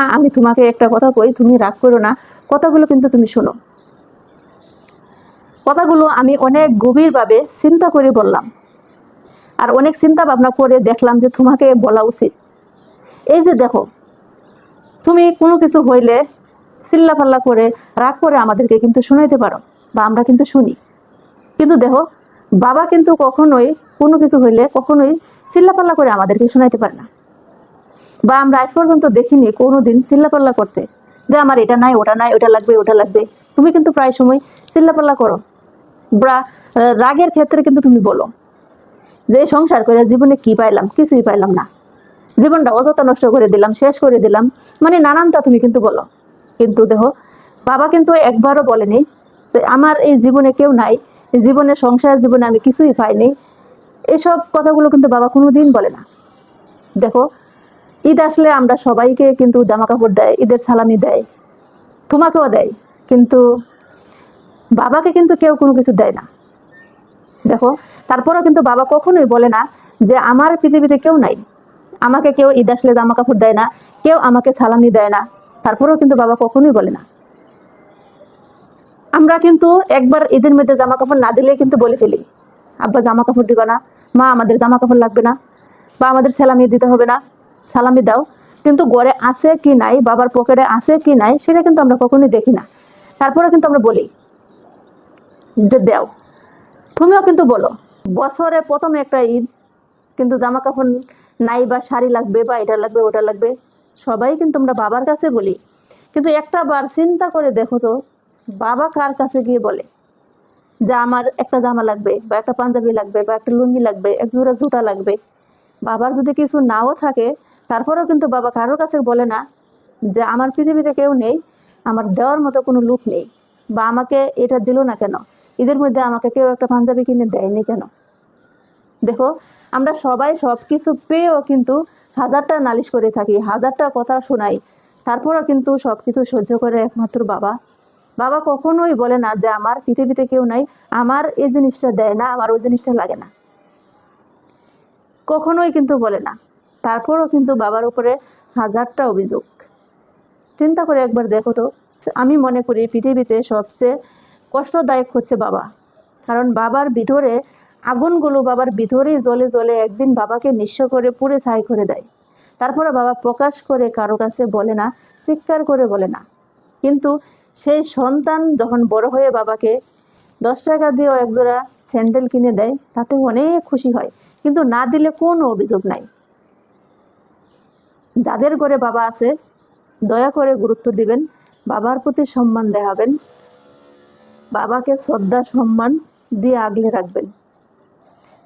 মা আমি তোমাকে একটা কথা কই, তুমি রাগ করো না, কথাগুলো কিন্তু তুমি শোনো। কথাগুলো আমি অনেক গভীরভাবে চিন্তা করে বললাম, আর অনেক চিন্তা ভাবনা করে দেখলাম যে তোমাকে বলা উচিত। এই যে দেখো, তুমি কোনো কিছু হইলে চিল্লাপাল্লা করে রাগ করে আমাদেরকে কিন্তু শোনাইতে পারো, বা আমরা কিন্তু শুনি। কিন্তু দেখো, বাবা কিন্তু কখনোই কোনো কিছু হইলে কখনোই চিল্লাপাল্লা করে আমাদেরকে শোনাইতে পারে না, বা আমরা আজ পর্যন্ত দেখিনি কোনোদিন চিল্লাপাল্লা করতে যে আমার এটা নাই, ওটা নাই, ওটা লাগবে, ওটা লাগবে। তুমি কিন্তু প্রায় সময় চিল্লাপাল্লা করো, বা রাগের ক্ষেত্রে কিন্তু তুমি বলো যে সংসার করে জীবনে কি পাইলাম, কিছুই পাইলাম না, জীবনটা অযথা নষ্ট করে দিলাম, শেষ করে দিলাম, মানে নানানটা তুমি কিন্তু বলো। কিন্তু দেখো, বাবা কিন্তু একবারও বলেনি যে আমার এই জীবনে কেউ নাই, এই জীবনে সংসার জীবনে আমি কিছুই পাইনি। এসব কথাগুলো কিন্তু বাবা কোনোদিন বলে না। দেখো, ঈদ আসলে আমরা সবাইকে কিন্তু জামা কাপড় দেয়, ঈদের সালামি দেয়, তোমাকেও দেয়, কিন্তু বাবাকে কিন্তু কেউ কোনো কিছু দেয় না। দেখো, তারপরেও কিন্তু বাবা কখনোই বলে না যে আমার পৃথিবীতে কেউ নাই, আমাকে কেউ ঈদ আসলে জামা কাপড় দেয় না, কেউ আমাকে সালামি দেয় না। তারপরেও কিন্তু বাবা কখনোই বলে না। আমরা কিন্তু একবার ঈদের মধ্যে জামা কাপড় না দিলে কিন্তু বলে ফেলি, আব্বা জামা কাপড় দিবা না, মা আমাদের জামা কাপড় লাগবে না, বা আমাদের সালামি দিতে হবে না, সালামি দাও। কিন্তু ঘরে আছে কি নাই, বাবার পকেটে আছে কি নাই, সেটা কিন্তু আমরা কখনোই দেখি না। তারপরে কিন্তু আমরা বলি যে দেও। তুমিও কিন্তু বলো, বছরে প্রথমে একটা ঈদ, কিন্তু জামা কাপড় নাই, বা শাড়ি লাগবে, বা এটা লাগবে, ওটা লাগবে, সবাই কিন্তু আমরা বাবার কাছে বলি। কিন্তু একটা বার চিন্তা করে দেখো তো, বাবা কার কাছে গিয়ে বলে যে আমার একটা জামা লাগবে, বা একটা পাঞ্জাবি লাগবে, বা একটা লুঙ্গি লাগবে, এক জোড়া জুতা লাগবে। বাবার যদি কিছু নাও থাকে, তারপরেও কিন্তু বাবা কারোর কাছে বলে না যে আমার পৃথিবীতে কেউ নেই, আমার দেওয়ার মতো কোনো লোক নেই, বা আমাকে এটা দিল না কেন, ঈদের মধ্যে আমাকে কেউ একটা পাঞ্জাবি কিনে দেয়নি কেন। দেখো, আমরা সবাই সব কিছু পেয়েও কিন্তু হাজারটা নালিশ করে থাকি, হাজারটা কথা শোনাই, তারপরেও কিন্তু সব কিছু সহ্য করে একমাত্র বাবা। বাবা কখনোই বলে না যে আমার পৃথিবীতে কেউ নাই, আমার এই জিনিসটা দেয় না, আমার ওই জিনিসটা লাগে না, কখনোই কিন্তু বলে না। তারপরও কিন্তু বাবার উপরে হাজারটা অভিযোগ। চিন্তা করে একবার দেখো তো, আমি মনে করি পৃথিবীতে সবচেয়ে কষ্টদায়ক হচ্ছে বাবা। কারণ বাবার ভিতরে আগুনগুলো বাবার ভিতরেই জ্বলে জ্বলে একদিন বাবাকে নিঃস্ব করে পুড়ে ছাই করে দেয়। তারপরে বাবা প্রকাশ করে কারো কাছে বলে না, চিৎকার করে বলে না। কিন্তু সেই সন্তান যখন বড় হয়ে বাবাকে 10 টাকা দিয়েও একজোড়া স্যান্ডেল কিনে দেয়, তাতে অনেক খুশি হয়, কিন্তু না দিলে কোনো অভিযোগ নাই। যাদের ঘরে বাবা আছে, দয়া করে গুরুত্ব দিবেন, বাবার প্রতি সম্মান দেখাবেন, বাবাকে শ্রদ্ধা সম্মান দিয়ে আগলে রাখবেন।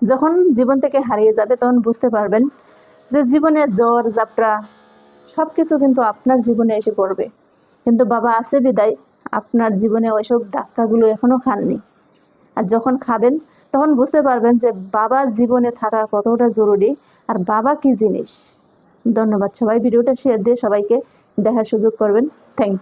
যখন জীবন থেকে হারিয়ে যাবে, তখন বুঝতে পারবেন যে জীবনের জ্বর জাপটা সবকিছু কিন্তু আপনার জীবনে এসে পড়বে, কিন্তু বাবা আছে বিদায় আপনার জীবনে ওইসব ধাক্কাগুলো এখনো খাননি। আর যখন খাবেন, তখন বুঝতে পারবেন যে বাবার জীবনে থাকা কতটা জরুরি, আর বাবা কি জিনিস। ধন্যবাদ সবাই, ভিডিওটা শেয়ার দিয়ে সবাইকে দেখার সুযোগ করবেন। Thank you.